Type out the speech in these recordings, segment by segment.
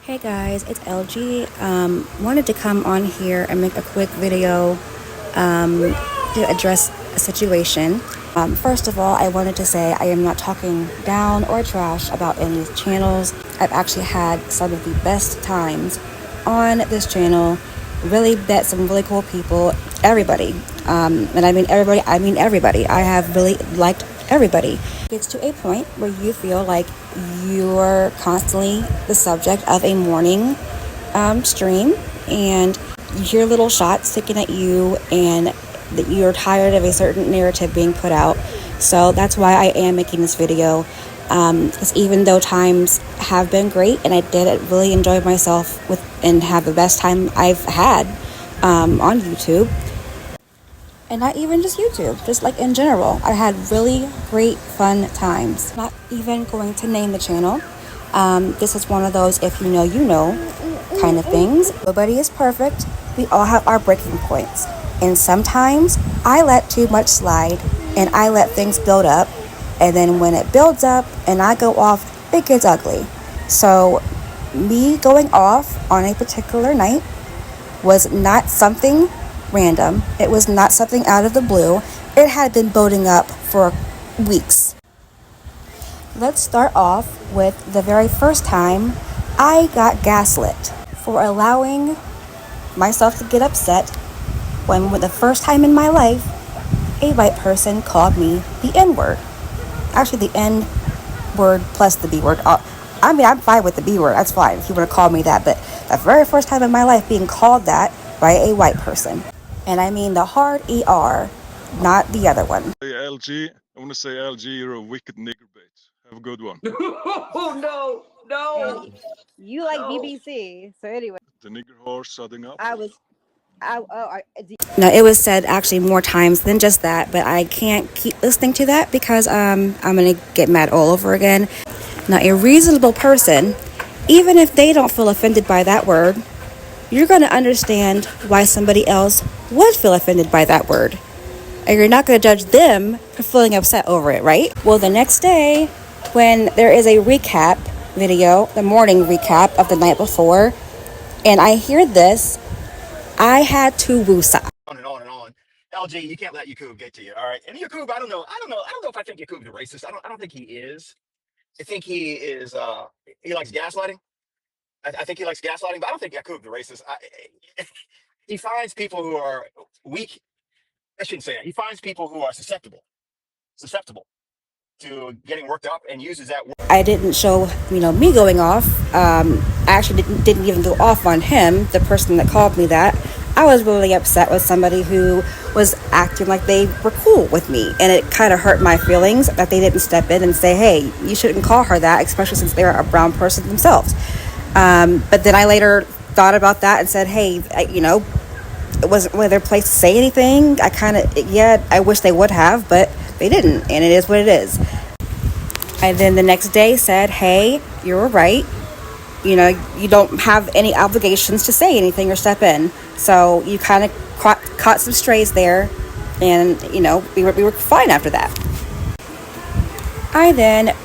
Hey guys, it's LG. Wanted to come on here and make a quick video to address a situation. First of all, I wanted to say I am not talking down or trash about any channels. I've actually had some of the best times on this channel. Really met some really cool people. Everybody, and I mean everybody. I mean everybody. I have really liked everybody. It's to a point where you feel like you're constantly the subject of a morning stream, and you hear little shots taken at you, and that you're tired of a certain narrative being put out. So that's why I am making this video. Because even though times have been great, and I did really enjoy myself with and have the best time I've had on YouTube, and not even just YouTube, just like in general. I had really great fun times. Not even going to name the channel. This is one of those if you know kind of things. Nobody is perfect. We all have our breaking points. And sometimes I let too much slide and I let things build up. And then when it builds up and I go off, it gets ugly. So me going off on a particular night was not something random. It was not something out of the blue. It had been building up for weeks. Let's start off with the very first time I got gaslit for allowing myself to get upset when, the first time in my life, a white person called me the N word. Actually, the N word plus the B word. I mean, I'm fine with the B word. That's fine if you want to call me that. But the very first time in my life being called that by a white person. And I mean the hard ER, not the other one. Hey LG, I want to say LG, you're a wicked nigger bitch. Have a good one. Oh no. Hey, you like No. BBC. So anyway, The nigger horse shutting up. I was Now, it was said actually more times than just that, but I can't keep listening to that because I'm going to get mad all over again. Now, a reasonable person, even if they don't feel offended by that word, you're going to understand why somebody else would feel offended by that word. And you're not going to judge them for feeling upset over it, right? Well, the next day, when there is a recap video, the morning recap of the night before, and I hear this, I had to woosah. On and on and on. LG, you can't let Yakub get to you. All right. And Yakub, I don't know if I think Yakub's a racist. I don't think he is. I think he is he likes gaslighting. I think he likes gaslighting, but I don't think Yakub's a racist. He finds people who are weak. I shouldn't say that. He finds people who are susceptible to getting worked up and uses that word. I didn't show, me going off. I actually didn't even go off on him, the person that called me that. I was really upset with somebody who was acting like they were cool with me. And it kind of hurt my feelings that they didn't step in and say, hey, you shouldn't call her that, especially since they're a brown person themselves. But then I later thought about that and said, hey, it wasn't really their place to say anything. I wish they would have, but they didn't. And it is what it is. I then the next day said, hey, you were right. You don't have any obligations to say anything or step in. So you kind of caught some strays there. And, we were fine after that. I then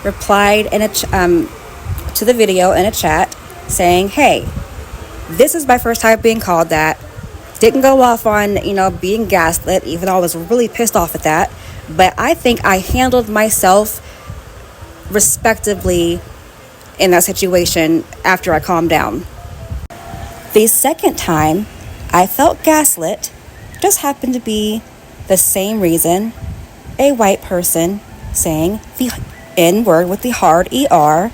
replied to the video in a chat saying, hey, this is my first time being called that. Didn't go off on, being gaslit, even though I was really pissed off at that. But I think I handled myself respectively in that situation after I calmed down. The second time I felt gaslit just happened to be the same reason, a white person saying the N word with the hard ER.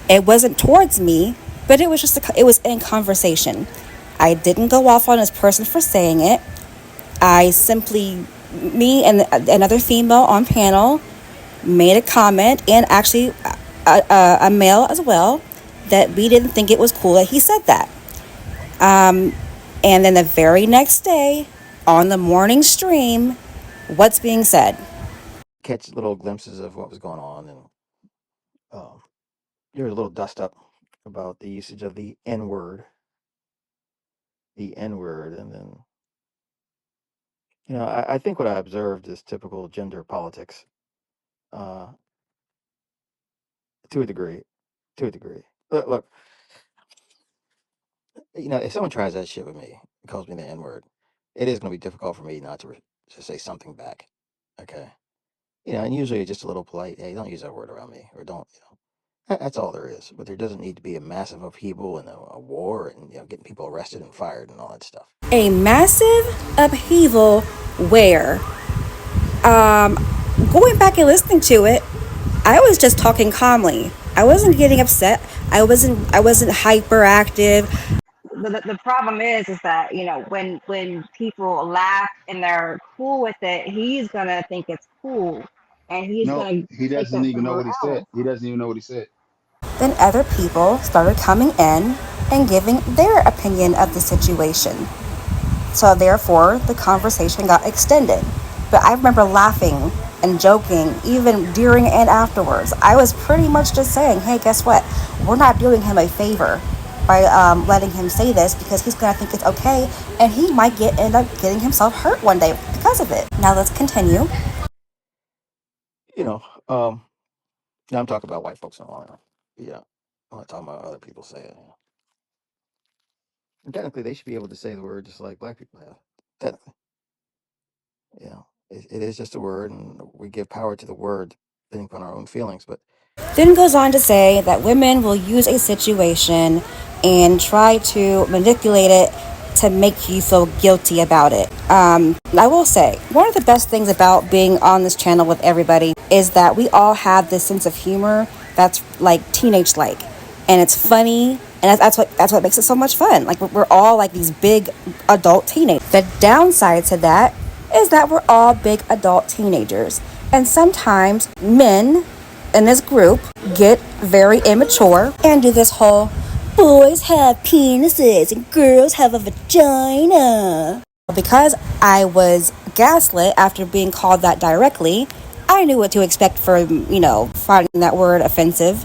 It wasn't towards me, but it was in conversation. I didn't go off on this person for saying it. I simply, me and another female on panel made a comment, and actually a male as well, that we didn't think it was cool that he said that. And then the very next day on the morning stream, what's being said? Catch little glimpses of what was going on, and there was a little dust up about the usage of the N word, and then I think what I observed is typical gender politics, uh, to a degree. Look, if someone tries that shit with me, calls me the N word, it is going to be difficult for me not to say something back. Okay. And usually it's just a little polite. Hey, don't use that word around me, or don't. That's all there is. But there doesn't need to be a massive upheaval and a war and getting people arrested and fired and all that stuff. A massive upheaval where, going back and listening to it, I was just talking calmly. I wasn't getting upset. I wasn't hyperactive. The problem is that when people laugh and they're cool with it, he's gonna think it's cool, and he's No, gonna he take doesn't that even know somewhere what he said. else. He doesn't even know what he said. Then other people started coming in and giving their opinion of the situation. So therefore, the conversation got extended. But I remember laughing and joking even during and afterwards. I was pretty much just saying, hey, guess what? We're not doing him a favor by letting him say this, because he's going to think it's okay, and he might end up getting himself hurt one day because of it. Now let's continue. Now I'm talking about white folks and all. Yeah. I'm not talking about other people say it. And technically, they should be able to say the word just like black people have. Technically. It is just a word, and we give power to the word depending upon our own feelings. But Then goes on to say that women will use a situation and try to manipulate it to make you feel guilty about it. I will say, one of the best things about being on this channel with everybody is that we all have this sense of humor that's like teenage-like, and it's funny, and that's what makes it so much fun. Like we're all like these big adult teenagers. The downside to that is that we're all big adult teenagers, and sometimes men in this group get very immature and do this whole boys have penises and girls have a vagina. Because I was gaslit after being called that directly, I knew what to expect for, finding that word offensive.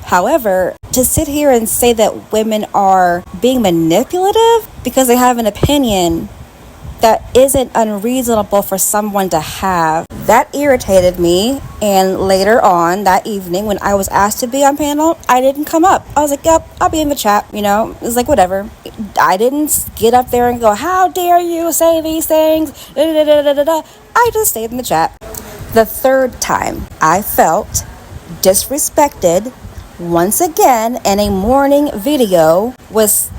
However, to sit here and say that women are being manipulative because they have an opinion that isn't unreasonable for someone to have, that irritated me. And later on that evening, when I was asked to be on panel, I didn't come up. I was like, yep, I'll be in the chat. It was like, whatever. I didn't get up there and go, how dare you say these things, I just stayed in the chat. The third time I felt disrespected once again in a morning video was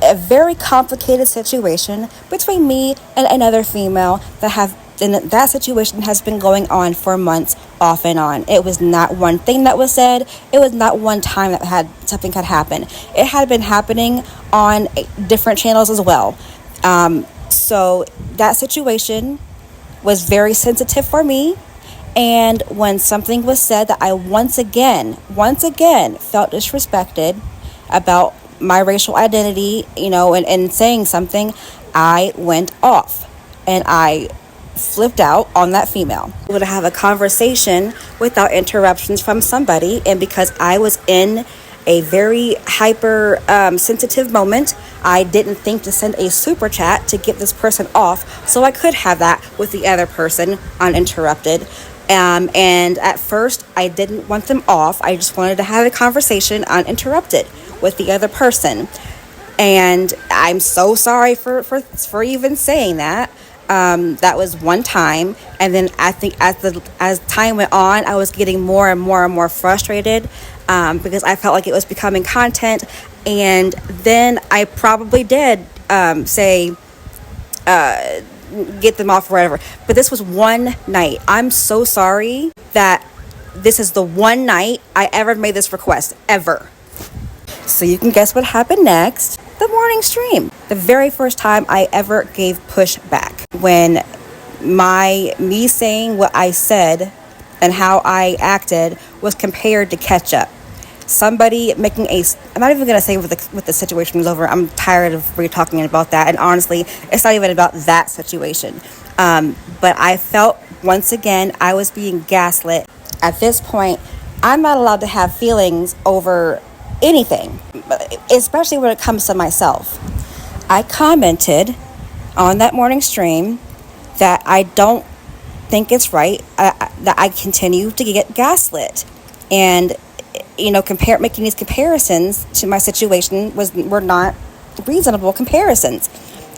a very complicated situation between me and another female that situation has been going on for months off and on. It was not one thing that was said. It was not one time that something had happened. It had been happening on different channels as well. So that situation was very sensitive for me. And when something was said that I once again felt disrespected about my racial identity, and saying something, I went off and I flipped out on that female. I would have a conversation without interruptions from somebody, and because I was in a very hyper sensitive moment, I didn't think to send a super chat to get this person off so I could have that with the other person uninterrupted. And at first I didn't want them off. I just wanted to have a conversation uninterrupted with the other person. And I'm so sorry for even saying that. That was one time, and then I think as time went on, I was getting more and more and more frustrated because I felt like it was becoming content, and then I probably did say get them off or whatever. But this was one night. I'm so sorry that this is the one night I ever made this request ever. So you can guess what happened next. The morning stream. The very first time I ever gave pushback, when me saying what I said and how I acted was compared to ketchup. Somebody making I'm not even going to say what the situation was over. I'm tired of re-talking about that. And honestly, it's not even about that situation. But I felt, once again, I was being gaslit. At this point, I'm not allowed to have feelings over anything, especially when it comes to myself. I commented on that morning stream that I don't think it's right that I continue to get gaslit, and making these comparisons to my situation were not reasonable comparisons,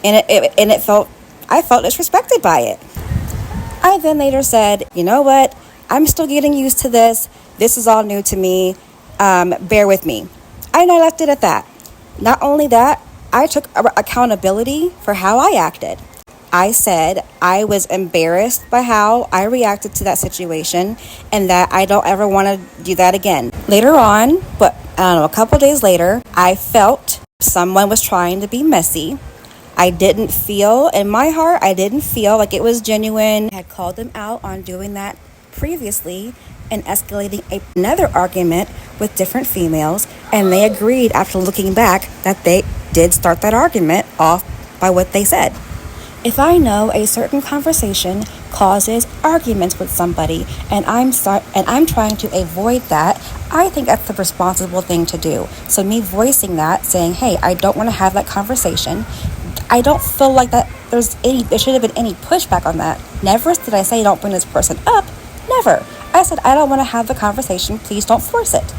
and I felt disrespected by it. I then later said, you know what? I'm still getting used to this. This is all new to me. Bear with me. And I left it at that. Not only that, I took accountability for how I acted. I said I was embarrassed by how I reacted to that situation and that I don't ever want to do that again. Later on, but I don't know, a couple days later, I felt someone was trying to be messy. I didn't feel, in my heart, I didn't feel like it was genuine. I had called them out on doing that previously and escalating another argument with different females, and they agreed after looking back that they did start that argument off by what they said. If I know a certain conversation causes arguments with somebody and I'm trying to avoid that, I think that's the responsible thing to do. So me voicing that, saying, "Hey, I don't want to have that conversation." I don't feel like that there should have been any pushback on that. Never did I say don't bring this person up. Never. I said I don't want to have the conversation. Please don't force it.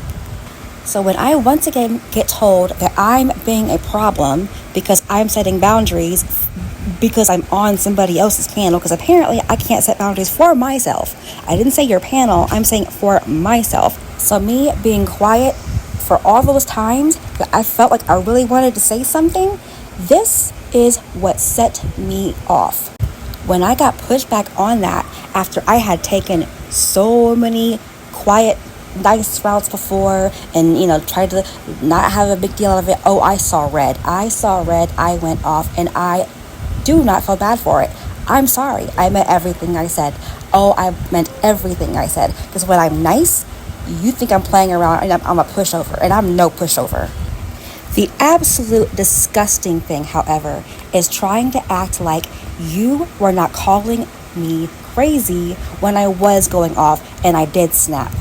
So when I once again get told that I'm being a problem because I'm setting boundaries because I'm on somebody else's panel, because apparently I can't set boundaries for myself. I didn't say your panel, I'm saying for myself. So me being quiet for all those times that I felt like I really wanted to say something, this is what set me off. When I got pushed back on that after I had taken so many quiet nice routes before and tried to not have a big deal out of it. Oh, I saw red, I went off, and I do not feel bad for it. I'm sorry, I meant everything I said. Oh, I meant everything I said, because when I'm nice, you think I'm playing around and I'm a pushover, and I'm no pushover. The absolute disgusting thing, however, is trying to act like you were not calling me crazy when I was going off and I did snap.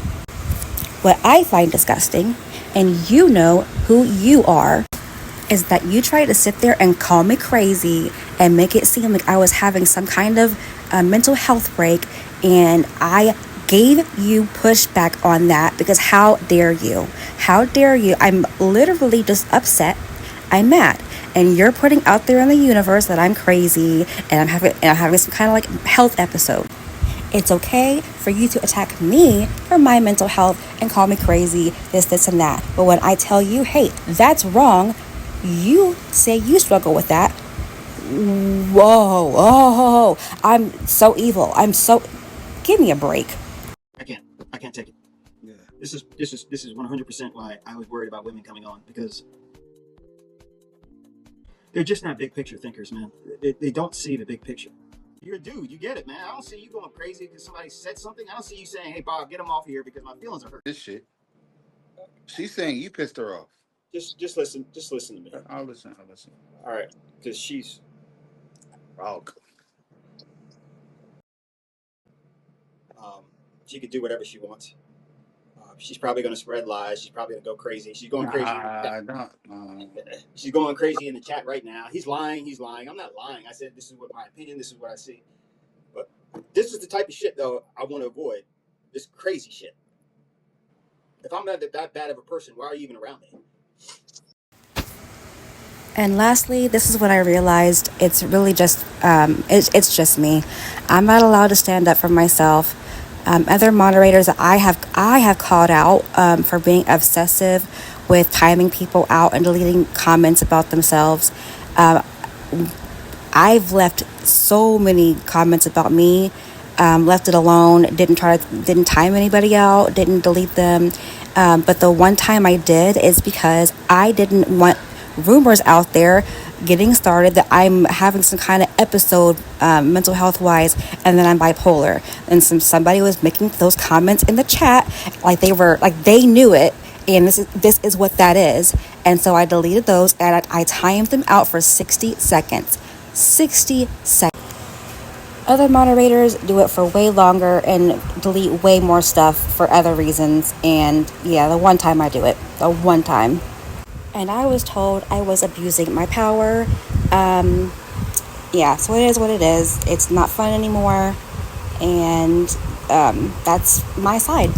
What I find disgusting, and you know who you are, is that you try to sit there and call me crazy and make it seem like I was having some kind of mental health break, and I gave you pushback on that because how dare you? How dare you? I'm literally just upset. I'm mad. And you're putting out there in the universe that I'm crazy and I'm having some kind of like health episode. It's okay for you to attack me for my mental health and call me crazy, this, and that. But when I tell you, hey, that's wrong, you say you struggle with that. Whoa, oh, I'm so evil. Give me a break. I can't take it. Yeah. This is 100% why I was worried about women coming on, because they're just not big picture thinkers, man. They don't see the big picture. You're a dude, you get it, man. I don't see you going crazy because somebody said something. I don't see you saying, "Hey, Bob, get him off here because my feelings are hurt." This shit. She's saying you pissed her off. Just listen to me. I'll listen. All right, because she's she could do whatever she wants. She's probably going to spread lies. She's probably going to go crazy. She's going crazy. She's going crazy in the chat right now. He's lying. I'm not lying. I said this is what my opinion. This is what I see. But this is the type of shit, though, I want to avoid. This crazy shit. If I'm not that bad of a person, why are you even around me? And lastly, this is what I realized. It's really just, it's just me. I'm not allowed to stand up for myself. Other moderators that I have called out for being obsessive with timing people out and deleting comments about themselves. I've left so many comments about me, left it alone, didn't time anybody out, didn't delete them. But the one time I did is because I didn't want rumors out there getting started that I'm having some kind of episode mental health wise, and then I'm bipolar, and somebody was making those comments in the chat like they knew it, and this is what that is. And so I deleted those and I timed them out for 60 seconds. Other moderators do it for way longer and delete way more stuff for other reasons. And yeah, the one time I do it, and I was told I was abusing my power. Yeah, so it is what it is. It's not fun anymore, and that's my side.